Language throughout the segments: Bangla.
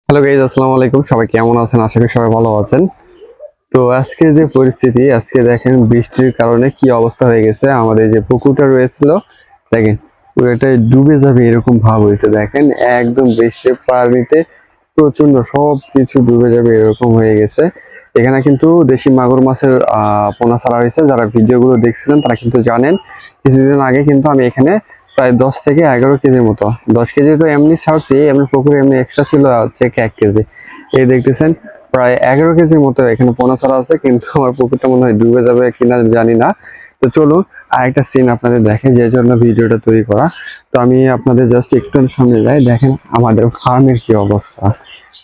হ্যালো গাইজ, আসসালামু আলাইকুম। সবাই কেমন আছেন? আশা করি সবাই ভালো আছেন। তো আজকে যে পরিস্থিতি, আজকে দেখেন বৃষ্টির কারণে কি অবস্থা হয়ে গেছে। আমাদের যে পুকুরটা রয়েছিল, দেখেন পুরোটাই ডুবে যাবে এরকম ভাব হয়েছে। দেখেন একদম বৃষ্টির পানিতে প্রচন্ড সবকিছু ডুবে যাবে এরকম হয়ে গেছে। এখানে কিন্তু দেশি মাগুর মাছের পোনা ছাড়া হয়েছে। যারা ভিডিওগুলো দেখছিলেন তারা কিন্তু জানেন, কিছুদিন আগে কিন্তু আমি এখানে প্রায় 10 থেকে 11 কেজির মতো, 10 কেজি তো এমনি ছাড়ছি, এমনি পুকুরে এমনি এক্সট্রা ছিল হচ্ছে 1 কেজি। এই দেখতেছেন প্রায় 11 কেজির মতো এখানে পোনা ছাড়া আছে, কিন্তু আমার পুকুরটা মনে হয় ডুবে যাবে কিনা জানি না। তো চলুন আরেকটা সিন আপনাদের দেখে, যে জন্য ভিডিওটা তৈরি করা। তো আমি আপনাদের জাস্ট একটু সামনে যাই, দেখেন আমাদের ফার্মের কি অবস্থা।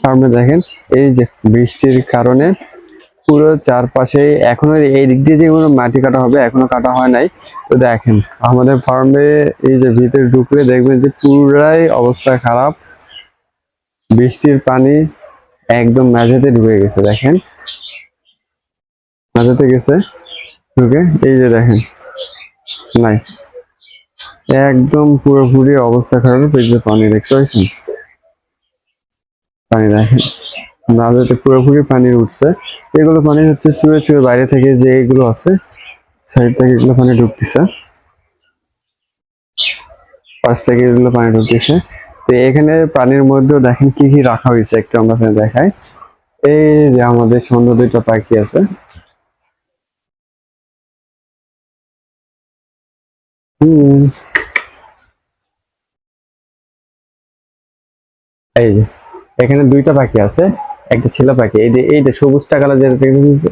ফার্মে দেখেন এই যে বৃষ্টির কারণে পুরো চারপাশে এখনো এই দিক দিয়ে যেগুলো মাটি কাটা হবে এখনো কাটা হয় নাই। তো দেখেন আমাদের ফার্মে এই যে ভিতরে ঢুকলে দেখবেন যে পুরাই অবস্থা খারাপ। বৃষ্টির পানি একদম মেঝেতে ঢুকে গেছে, দেখেন মেঝেতে গেছে ঢুকে। এই যে দেখেন নাই, একদম পুরোপুরি অবস্থা খারাপ। এই যে পানি দেখতে পাচ্ছেন, পানি দেখেন মেঝেতে পুরোপুরি পানি উঠছে। এগুলো পানি হচ্ছে চুয়ে চুয়ে বাইরে থেকে যে এগুলো আছে সাইড থেকে এগুলো পানি ঢুকতেছে, পাশ থেকে এগুলো পানি ঢুকতেছে। তো এখানে পানির মধ্যেও দেখেন কি কি রাখা হয়েছে, একটু আমরা দেখাই। এই যে আমাদের সুন্দর দুইটা পাখি আছে। হম, এই যে এখানে দুইটা পাখি আছে, একটা ছেলে পাখি। এই যে সবুজটা কালার যেটা দেখতেছেন,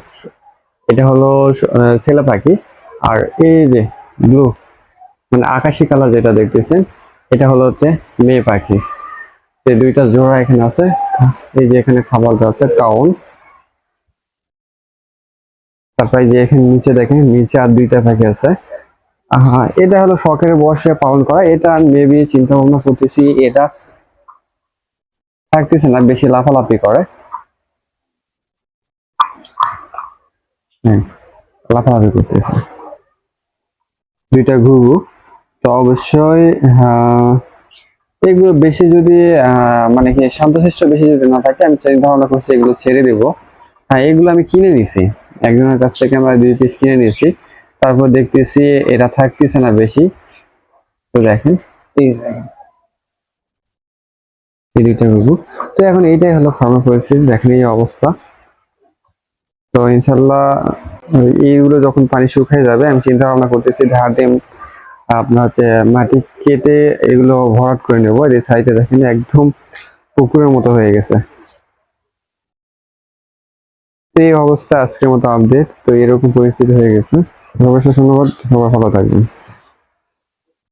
এটা হলো ছেলে পাখি। আর এই যে ব্লু মানে আকাশি কালার যেটা দেখতেছেন, এটা হলো হচ্ছে মেয়ে পাখি। এই দুইটা জোড়া এখানে আছে। এই যে এখানে খাবার আছে কাউন। তারপরে যে এখানে নিচে দেখেন, নিচে আর দুইটা পাখি আছে। হ্যাঁ, এটা হলো শখের বশে পালন করা। এটা মেবি চিন্তা ভাবনা করতেছি, এটা থাকতেছে না, বেশি লাফালাফি করে। হ্যাঁ, লাফালাফি করতেছে দুইটা ঘুঘু। তো অবশ্যই এগুলো বেশি যদি মানে কি শান্তশিষ্ট বেশি যদি না থাকে, আমি চিন্তা ভাবনা করছি এগুলো ছেড়ে দেব। হ্যাঁ, এগুলো আমি কিনে নিছি, একজনের কাছ থেকে আমরা 2 পিস কিনে নিয়েছি। তারপর দেখতেছি এটা থাকতেছে না বেশি। তো দেখেন এই দেখেন, এই দুইটা ঘুঘু। তো এখন এইটাই হলো ফার্মের পরিস্থিতি, দেখেন এই অবস্থা। তো ইনশাল্লাহ এইগুলো যখন পানি শুকিয়ে যাবে, আমি চিন্তা ভাবনা করতেছি ধার দিয়ে আপনার হচ্ছে মাটি কেটে এগুলো ভরাট করে নেবো। এই সাইডে দেখেন একদম পুকুরের মতো হয়ে গেছে। তো এই অবস্থা আজকের মতো আপডেট। তো এরকম পরিস্থিতি হয়ে গেছে। অবশ্যই ধন্যবাদ, সবাই ভালো থাকবেন।